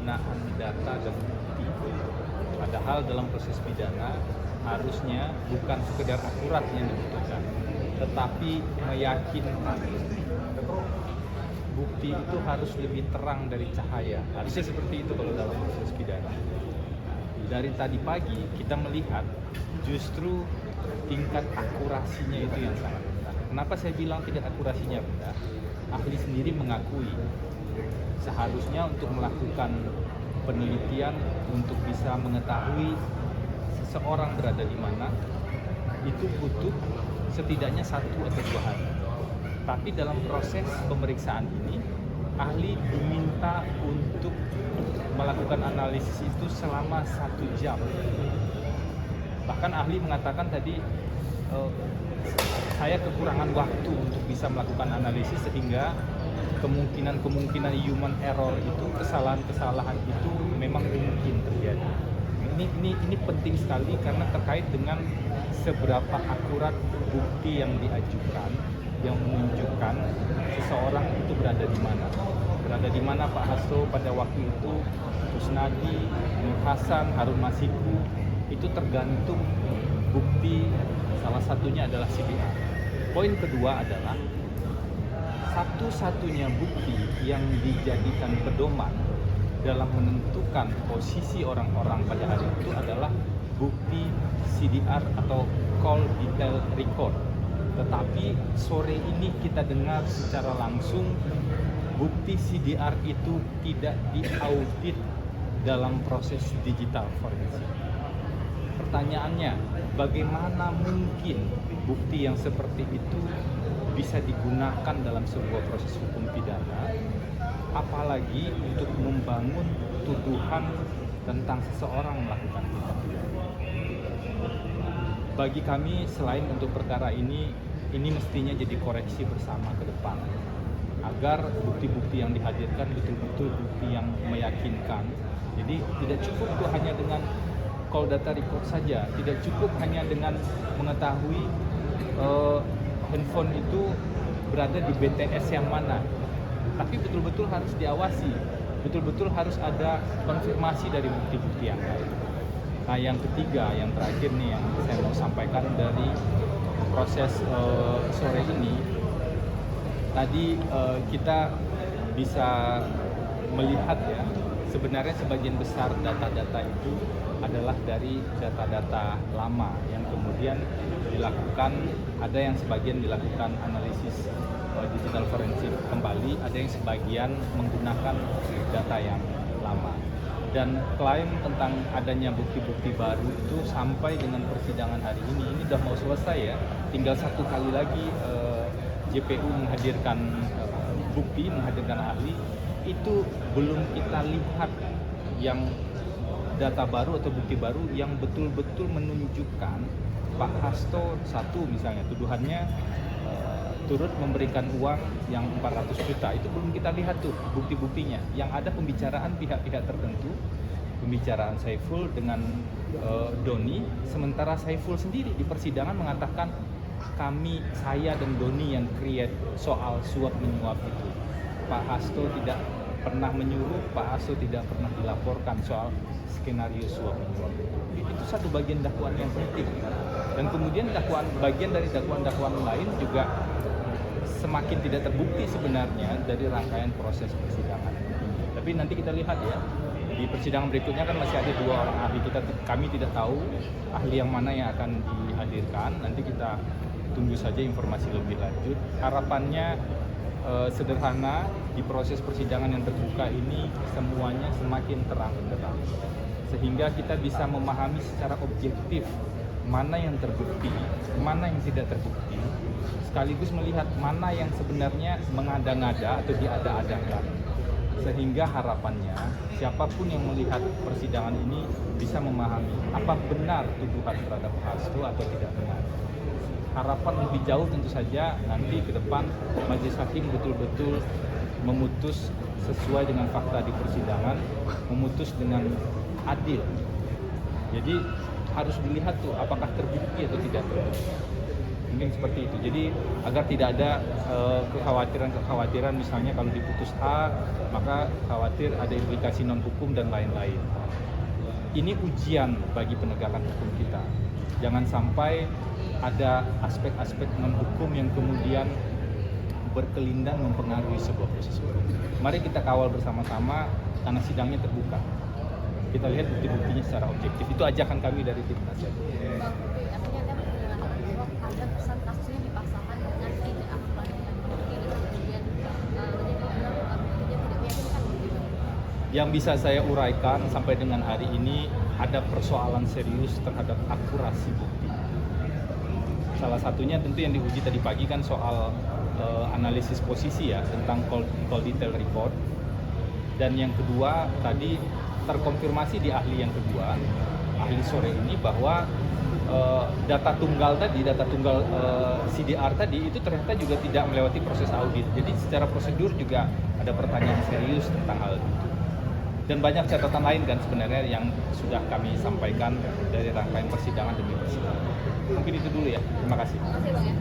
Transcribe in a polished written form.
penggunaan data dan bukti. Padahal dalam proses pidana harusnya bukan sekedar akurat yang dibutuhkan, tetapi meyakinkan. Bukti itu harus lebih terang dari cahaya. Harusnya seperti itu kalau dalam proses pidana. Dari tadi pagi kita melihat justru tingkat akurasinya itu yang sangat rendah. Kenapa saya bilang tingkat akurasinya rendah? Ahli sendiri mengakui seharusnya untuk melakukan penelitian untuk bisa mengetahui seseorang berada di mana itu butuh setidaknya 1 atau 2 hari. Tapi dalam proses pemeriksaan ini ahli diminta untuk melakukan analisis itu selama 1 jam. Bahkan ahli mengatakan tadi saya kekurangan waktu untuk bisa melakukan analisis sehingga kemungkinan human error itu, kesalahan-kesalahan itu memang mungkin terjadi. Ini penting sekali karena terkait dengan seberapa akurat bukti yang diajukan yang menunjukkan seseorang itu berada di mana. Berada di mana Pak Hasto pada waktu itu, Kusnadi, Nur Hasan, Harun Masiku, itu tergantung bukti, salah satunya adalah CDR. Poin kedua adalah satu-satunya bukti yang dijadikan pedoman dalam menentukan posisi orang-orang pada hari itu adalah bukti CDR atau call detail record. Tetapi sore ini kita dengar secara langsung bukti CDR itu tidak diaudit dalam proses digital forensik. Pertanyaannya, bagaimana mungkin bukti yang seperti itu bisa digunakan dalam sebuah proses hukum pidana, apalagi untuk membangun tuduhan tentang seseorang melakukan tindak pidana. Bagi kami, selain untuk perkara ini mestinya jadi koreksi bersama ke depan, agar bukti-bukti yang dihadirkan betul-betul bukti yang meyakinkan. Jadi tidak cukup itu hanya dengan call data record saja, tidak cukup hanya dengan mengetahui handphone itu berada di BTS yang mana, tapi betul-betul harus diawasi, betul-betul harus ada konfirmasi dari bukti-bukti yang lain. Nah, yang ketiga, yang terakhir nih yang saya mau sampaikan dari proses sore ini, tadi kita bisa melihat ya, sebenarnya sebagian besar data-data itu adalah dari data-data lama yang kemudian dilakukan, ada yang sebagian dilakukan analisis digital forensik kembali, ada yang sebagian menggunakan data yang lama. Dan klaim tentang adanya bukti-bukti baru itu sampai dengan persidangan hari ini udah mau selesai ya, tinggal 1 kali lagi JPU menghadirkan bukti, menghadirkan ahli, itu belum kita lihat yang data baru atau bukti baru yang betul-betul menunjukkan Pak Hasto satu misalnya tuduhannya turut memberikan uang yang 400 juta, itu belum kita lihat tuh bukti-buktinya. Yang ada pembicaraan pihak-pihak tertentu, pembicaraan Saiful dengan Doni, sementara Saiful sendiri di persidangan mengatakan saya dan Doni yang create soal suap menyuap itu. Pak Hasto tidak pernah menyuruh, Pak Hasto tidak pernah dilaporkan soal skenario suap menyuap itu satu bagian dakwaan yang penting. Dan kemudian bagian dari dakwaan-dakwaan lain juga semakin tidak terbukti sebenarnya dari rangkaian proses persidangan. Tapi nanti kita lihat ya, di persidangan berikutnya kan masih ada 2 orang ahli, kami tidak tahu ahli yang mana yang akan dihadirkan. Nanti kita tunggu saja informasi lebih lanjut. Harapannya sederhana, di proses persidangan yang terbuka ini semuanya semakin terang benderang, sehingga kita bisa memahami secara objektif mana yang terbukti, mana yang tidak terbukti, sekaligus melihat mana yang sebenarnya mengada-ngada atau diada-adakan, sehingga harapannya siapapun yang melihat persidangan ini bisa memahami apa benar tuduhan terhadap Hasto atau tidak benar. Harapan lebih jauh tentu saja nanti ke depan majelis hakim betul-betul memutus sesuai dengan fakta di persidangan, memutus dengan adil. Jadi harus dilihat tuh apakah terbukti atau tidak terbukti. Mungkin seperti itu. Jadi agar tidak ada kekhawatiran misalnya kalau diputus A maka khawatir ada implikasi non hukum dan lain-lain. Ini ujian bagi penegakan hukum kita. Jangan sampai ada aspek-aspek non hukum yang kemudian berkelindan mempengaruhi sebuah proses hukum. Mari kita kawal bersama-sama karena sidangnya terbuka. Kita lihat bukti-buktinya secara objektif. Itu ajakan kami dari tim penasihat. Artinya ada pesan kasusnya dipaksakan dengan tidak akurat yang bukti dan kemudian terjadi buktinya tidak meyakinkan begitu. Yang bisa saya uraikan sampai dengan hari ini ada persoalan serius terhadap akurasi bukti. Salah satunya tentu yang diuji tadi pagi kan soal analisis posisi ya tentang call detail report. Dan yang kedua tadi terkonfirmasi di ahli yang kedua, ahli sore ini bahwa data tunggal CDR tadi itu ternyata juga tidak melewati proses audit. Jadi secara prosedur juga ada pertanyaan serius tentang hal itu. Dan banyak catatan lain kan sebenarnya yang sudah kami sampaikan dari rangkaian persidangan demi persidangan. Mungkin itu dulu ya. Terima kasih. Terima kasih Bang ya.